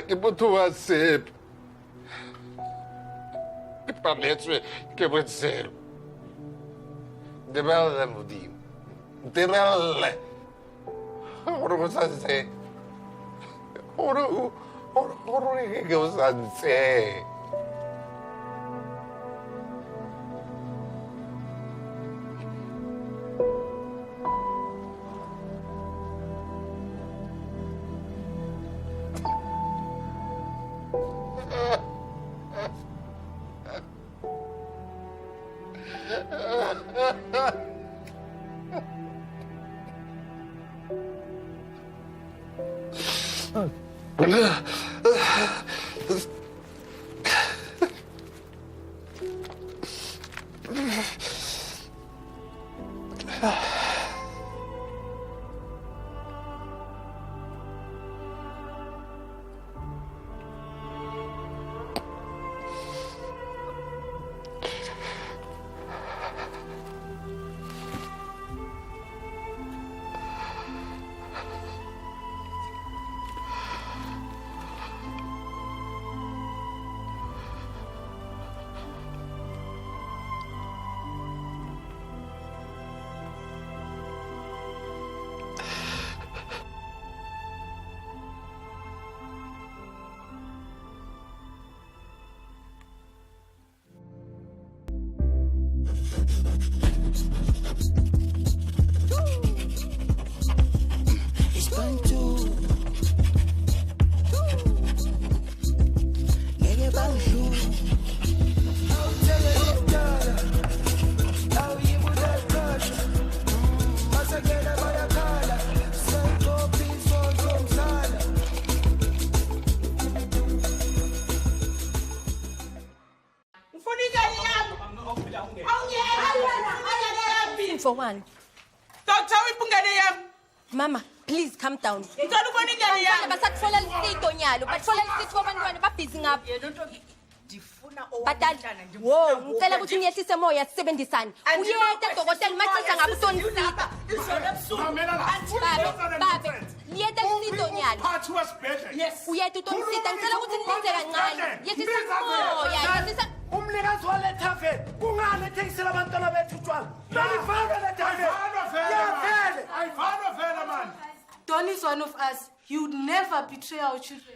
Ke motho wa sepe. Ke paletswe ke botshelo. Ndebelle Modimo. Ndebelle. Gore go sa ntse. Gore ke go sa ntse. For one. Don't tell me Pungani. Mama, please calm down. It's all funny. Basatfola lisito nyalo, batfola lisito abantwana babhizi ngapha. Batali, wo, ngicela ukuthi niyehlise moya sisebenzisane. Uyeta dokotela mathisa ngabe usonisita. Babe, niyeta lisito nyalo. Yes. Uyeta utonisita, ngicela ukuthi nilise kancane. Yehlisa moya, yehlisa. Umlikazi walethafe kungani ethengisela abantwana bethu utshwala nalifana lethafe Ayifana vele man. Don is one of us. He would never betray our children.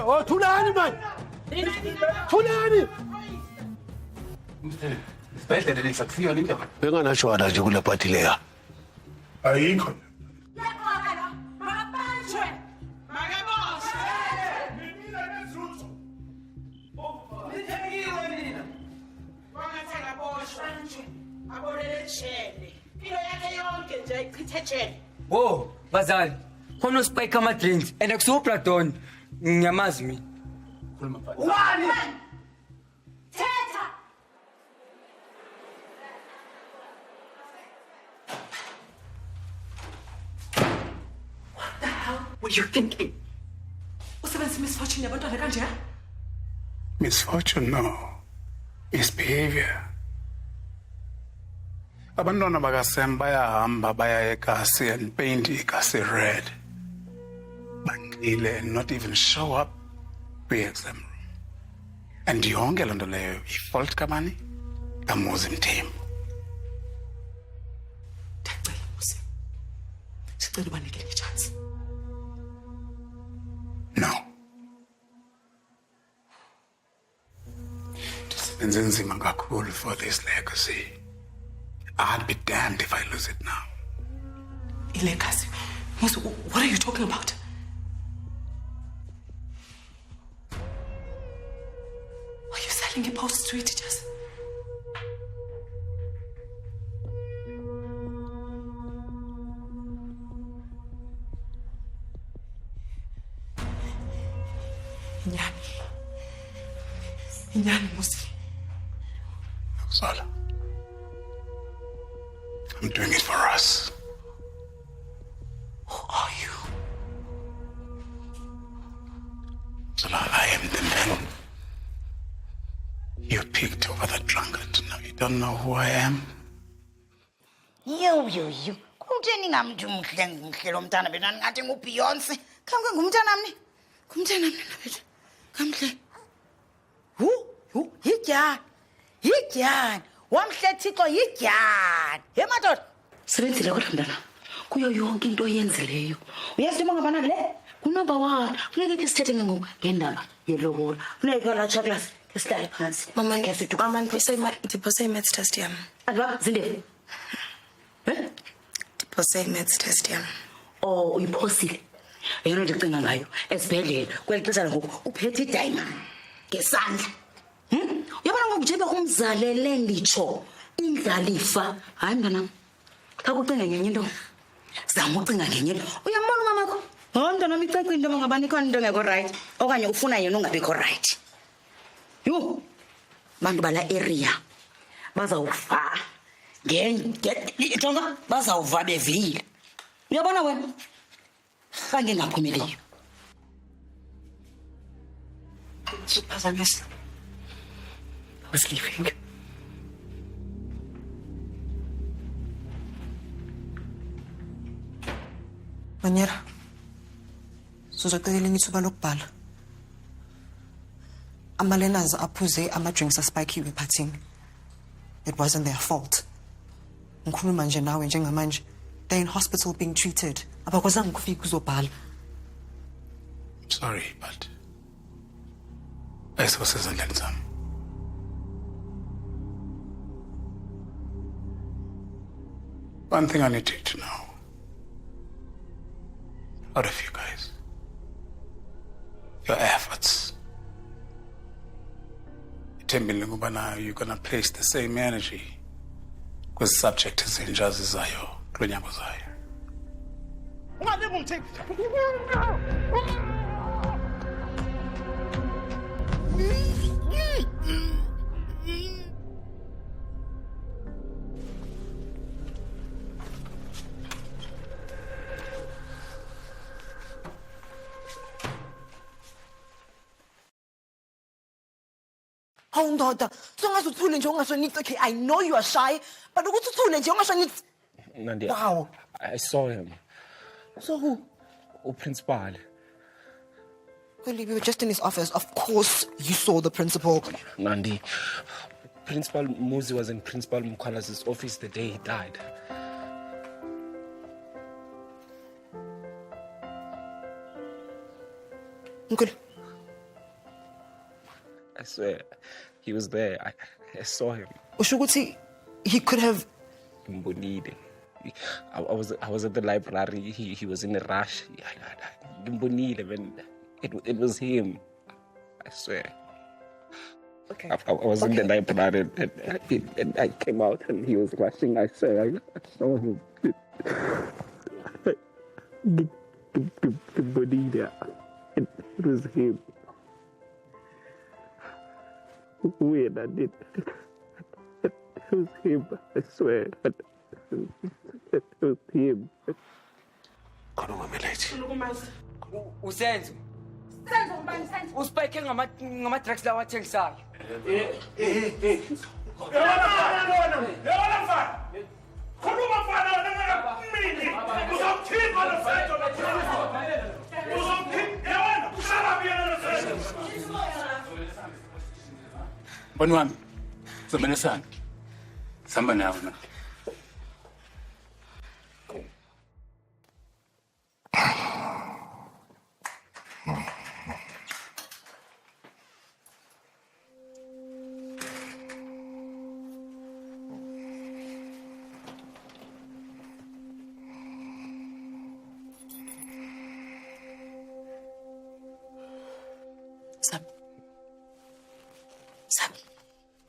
Oh, Tulani man! Tulani! Sibhedlela lesakufika le ndaba. Benganashona nje kule party leya. Ayikho. Oh, bazali. Khona usipike ama-drinks and akusupra don. Ngiyamazi mina. Wani! Teta! What the hell were you thinking? Usebenzisa misfortune yabantwana kanje? Misfortune no. Misbehavior. Abantwana bakaSem bayahamba baya eKasi and paint iKasi red. Bangile and not even show up kwi-exam room. And yonke loo nto leyo i-fault kamani kamuzi Mthembu. Ndicela Musi. Sicela ubanikele i-chance. No. Ndisebenze nzima kakhulu for this legacy. I'd be damned if I lose it now. Ilekasi. Musi, what are you talking about? Are you selling your posts to your teachers? Inyani Musi. Zola. I'm doing it for us. Who are you? Zola, I am the man you picked over the drunkard. Now you don't know who I am? Yo. Kumtheni ngamntu umhle lo mntana bena ngathi nguBeyonce. Kamke ngumntana mni? Ngumntana mni bethu. Kamhle. Yigyani. Wamhle Thixo yigyani. He madoda. Sebenzile kodwa mntana. Kuyo yonke into oyenzileyo. Uyazi uma ngabana le? Kunumber 1. Funeke sithethe ngoku ngendaba yelobola. Funeka la class. Kesihlale phansi. Mama, Ngiyasithi Mama, ndiphose i-maths test yam. Adwa zinde. Ndiphose i-maths test yam. Oh, uyiphosile. Yena ndicinga ngayo esibhedlela kweli xesha ngoku uphethe idiamond ngesandla. Uyabona ngoku nje bekumzalele ngitsho indlalifa. Hayi mntanam. Xa kucinga ngenye into. Zama ucinga ngenye into. Uyambona umamakho? hayi mntana icacile into ngabani khona into engekho right okanye ufuna yena ungabikho right. Yho. Bantu bala area bazawufa ngentonga bazawuva bevile. Uyabona wena? Khange ngaphumeleli. Siphazamisa. I was sleeping. Manyera. Sizocela ithuba lokubhala. Amalenas aphuze ama-drinks aspikiwe ephathini. It wasn't their fault. Ngikhuluma nje nawe njengamanje. They're in hospital being treated. Abakwazanga ukufika uzobhala. Sorry, but ayisosezandleni zami. One thing I need you to know, out of you guys, your efforts, you're gonna place the same energy with subject ezinjazi zayo kulonyabo zayo. Hawu ndoda, songazuthule nje ungasonitsi. Okay, I know you are shy, but ukuthi uthule nje ungasonitsi. Nandi, Wow. I saw him. So who? Principal. Well, we were just in his office. Of course you saw the principal. Nandi, Principal Muzi was in Principal Mkwala's office the day he died. Uncle. I swear, he was there. I saw him. Ushukuthi, he could have... Mbonile. I was at the library. He was in a rush. Mbonile, man. It was him. I swear. Okay. I was in the library and I came out and he was rushing. I saw him. Mbonile. It was him. Weird, I did. It was him, I swear. It was him. Khuluma milady. Usenzo. Uspike ngama-drugs lawa athengisayo. Mboni wami, zomenesana. Samba nawe na.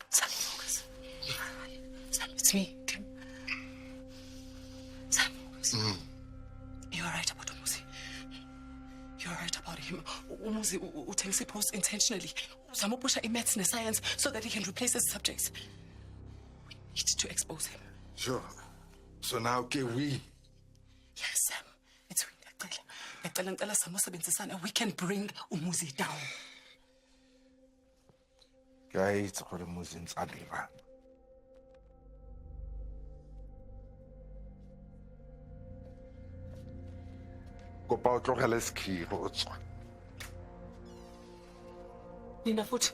Sam, focus. Sam, it's me, Tim. Sam, focus. You're right about Umuzi. You're right about him. Umuzi uthengisa post intentionally. Uzama upusha i-maths ne-science so that he can replace his subjects. We need to expose him. Sure. So now can we? Yes, Sam. It's we can bring Umuzi down. Guys, it's for the Muslims at Iran. Go out to hell ski. Nina foot.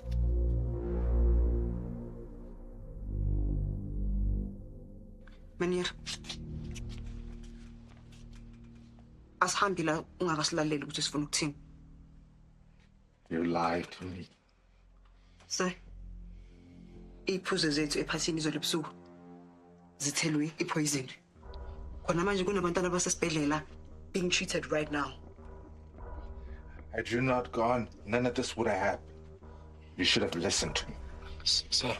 Meneer. Asihambi la ungakasilaleli ukuthi sifuna ukuthini. You lied to me. Sir. Iphuzo zethu ephathini izolo ebusuku zithelwe ipoison. Khona manje kunabantwana abasesibhedlela being treated right now. Had you not gone, none of this would have happened. You should have listened to me. Sir,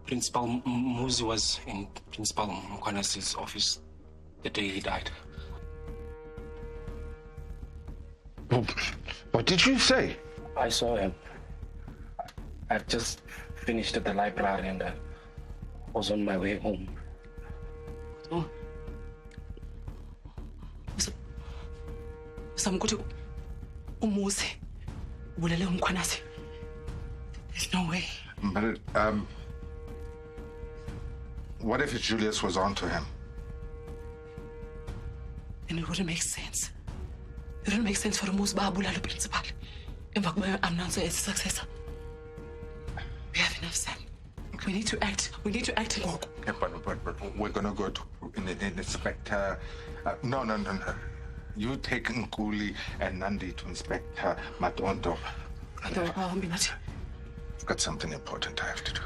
Principal Muzi was in Principal Mkwanasi's office the day he died. What did you say? I saw him. I've just finished at the library and I was on my way home. Oh. Samkuthi Umuzi bulele uMkhwanasi. There's no way. But what if Julius was onto him? And it wouldn't make sense. It wouldn't make sense for Umuzi babulala uprincipal. Emva kokuba announce as a successor. We have enough, Sam. We need to act. We need to act. Yeah, but we're gonna go to Inspector. No. You take Nkuli and Nandi to Inspector Matondo. I've got something important I have to do.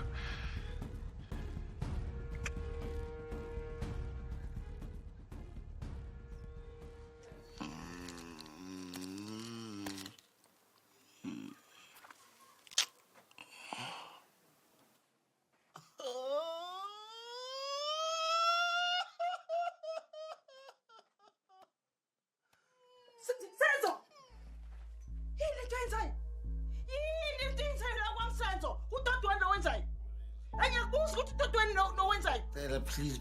Please,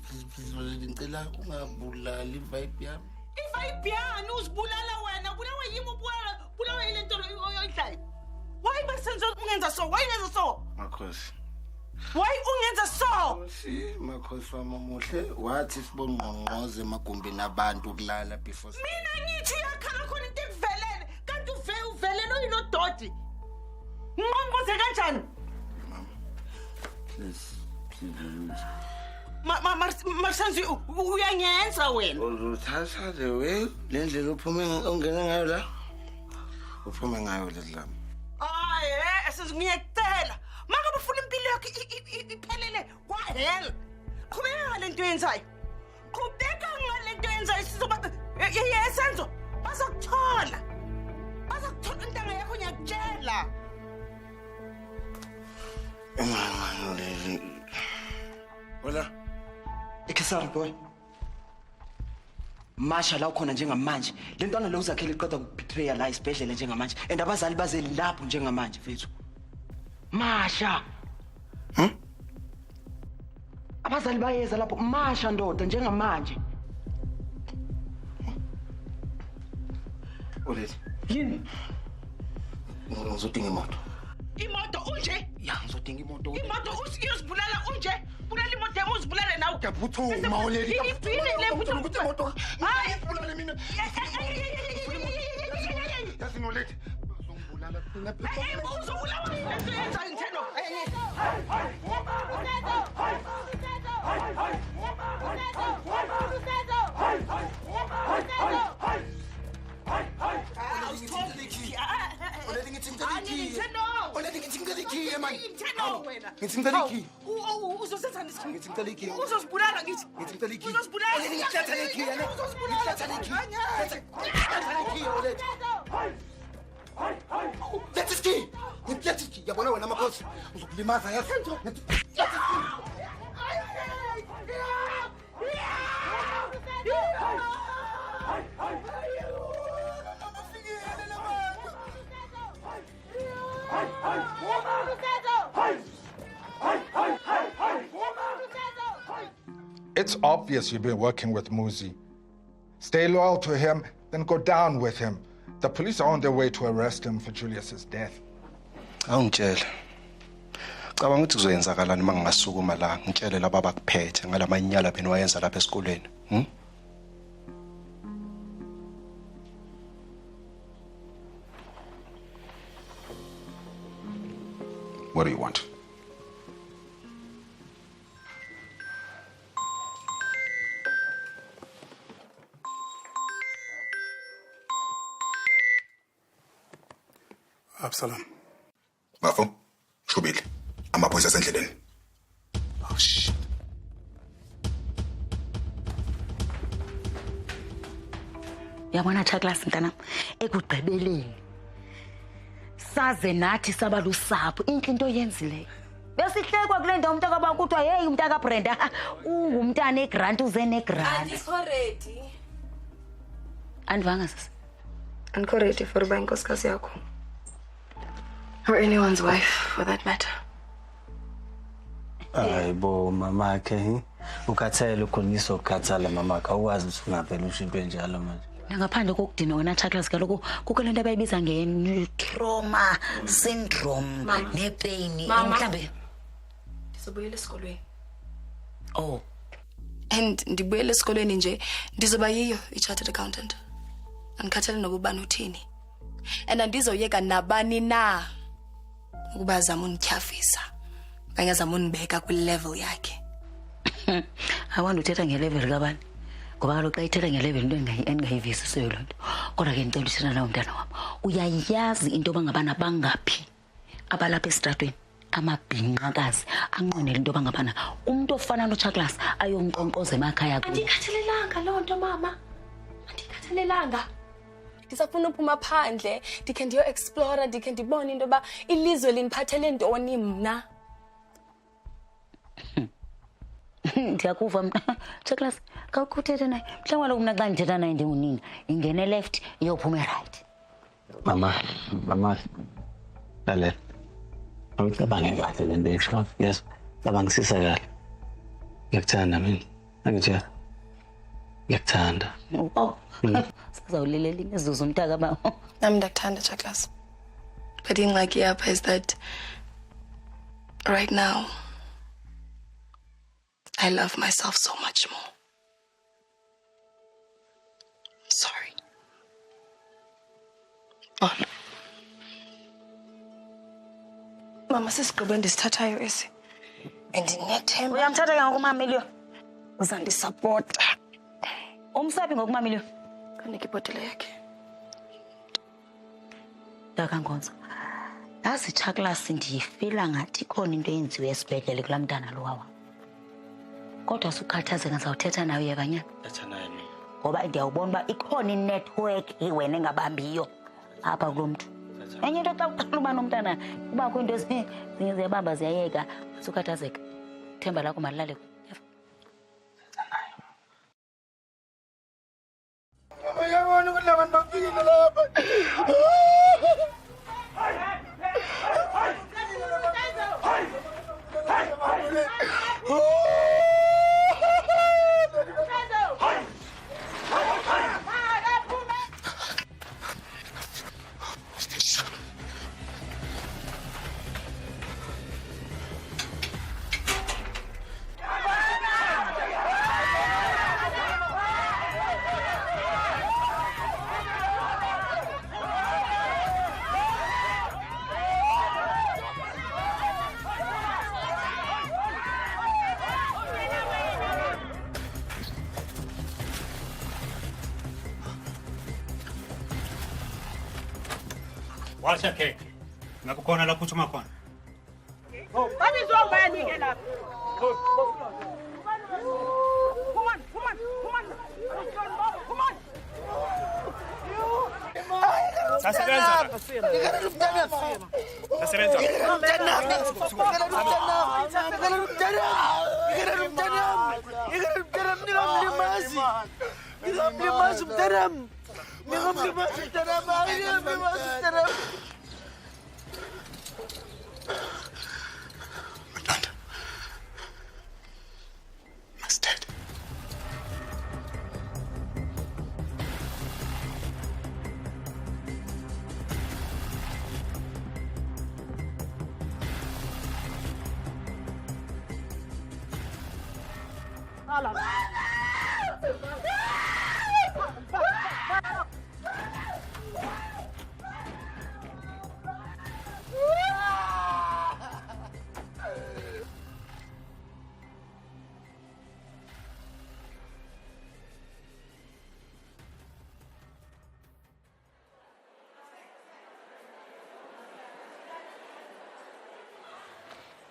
ngicela ungabulali vibe yami. Vibe yani uzibulala wena, bulawa yimi bulawa ile nto oyidlayo. Why basenzo ungenza so? Why ungenza so? Makhosi. Why ungenza so? Si makhosi wami omuhle wathi sibongqongqoze emagumbini abantu ukulala before. Mina ngithi uyakhala khona into ekuvelele, kanti uvelele oyinododi. Ngqongqoze kanjani? Mama. Please. Masanzi uyangenza wena. Uzuthatha the way lendlela uphume ongena ngayo la. Uphume ngayo ledlama. Hayi, esizingiyecela. Makabe ufuna impilo yakho iphelele kwa hell. Qhubeka ngale nto yenzayo. Qhubeka ngale nto yenzayo sizoba yesenzo. Bazokuthola. Bazokuthola intanga yakho ngiyakutshela. Hola. Ikesari boy. Masha la ukhona njengamanje. Le ntwana lo uzakhela iqeda ukubetray la isibhedlela njengamanje. And abazali baze lapho njengamanje mfethu. Masha. Abazali bayeza lapho Masha ndoda njengamanje. Olethi. Yini? Ngizodinga imoto. Imoto unje? Ya ngizodinga imoto. Imoto usiyozibulala unje? Bulala imoto yami uzibulale nawe. Ngiyaphuthuma Olethi. Iphile lephuthuma ukuthi imoto. Hayi ibulale mina. Yazi Olethi. Uzongibulala phela. Uzobulawa yini lento yenza ngitheno? Uzosibulala ngithi. Let us key. Let us key. Yabona wena makhosi. Uzokulimaza yasenzo. It's obvious you've been working with Muzi. Stay loyal to him, then go down with him. The police are on their way to arrest him for Julius's death. Awungitshela. Cabanga ukuthi kuzoyenzakalani mangingasukuma la ngitshele laba bakuphethe ngalamanyala beni wayenza lapha esikoleni. What do you want? Absalom. Bafo, shubile. Amaphoyisa asendleleni. Oh shit. Yabona Douglas mntana ekugqibeleni. Saze nathi sabalusapho into oyenzileyo. Besihlekwa kule nto umntaka bakuthiwa hey umntaka Brenda ungumntana egrant uze negrant. Already. Andivanga sisi. Andikho ready for uba inkosikazi yakho. Or anyone's wife, for that matter. Hayibo mama ke ukhathele ukhonisa ukukhathala mama ka uwazi ukuthi ungavela ushimpe njalo manje. Ngaphandle kokudinwa wena Douglas kaloku kukho lento abayibiza nge-trauma syndrome nepain mhlambe Ndizobuyela esikolweni. Oh. And ndibuyela esikolweni nje ndizoba yiyo i-chartered accountant. Andikhathele nokubani uthini. And andizoyeka nabani na ukuba zama unityhafisa. Okanye zama unibeka kwi-level yakhe. Awanda uthetha nge-level kabani? Ngoba kaloku xa ithetha nge-level into endingayivisisiyo loo nto. Kodwa ke ndicela uthetha nawe mntana wam. Uyayazi into yoba ngabana bangaphi abalapha esitratweni amabhinqakazi anqwenela into yoba ngabana umntu ofana noCharles ayonkqonkqoza emakhaya kubo. Andikhathalelanga loo nto mama. Andikhathalelanga. Ndisafuna uphuma phandle, ndikhe ndiyo-explora, ndikhe ndibone into yoba ilizwe lindiphathele ntoni mna. Ndiyakuva mna Douglas kawukuthetha naye mhlawumbi kaloku mna xa ndithetha naye ndingunina ingene left iyophuma right. Mama lalela awucabange kahle le nto esho yes cabangisisa kahle ngiyakuthanda mina angitshela ngiyakuthanda sizawulilela imizuzu umntaka ba Nami ndiyakuthanda Douglas. But ingxaki yapha is that right now I love myself so much more. I'm sorry. Oh. Mama sesigqibe ndisithathayo esi. Andinethemba. Uyamthatha ke ngokumamiliyo. Uzandisupporta. Umsaphi ngokumamiliyo. Kanika ibhotile yakhe. Dakankonzo. Yazi Douglas ndiyifila ngathi khona into eyenziwe esibhedlele kulaa mntana lo wawa. Kodwa sukhathazeka ngizawuthetha nawe yekanyana. Thetha naye mina. Ngoba ndiyawubona uba ikhona inetwork wena engabambiyo apha kulo mntu. Enye into xa uqala uba nomntana kubakho into zinye ziyabamba ziyayeka sukhathazeka. Themba lakho malilale. Uyabona ukuthi labantu bafikile lapha. Wacha keke. Nakukhona lapho uthuma khona. What is wrong by me lapha? Come on. Sasebenza. Ma's dead.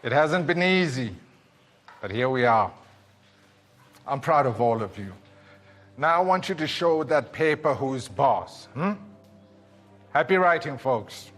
It hasn't been easy, but here we are. I'm proud of all of you. Now I want you to show that paper who's boss. Happy writing, folks.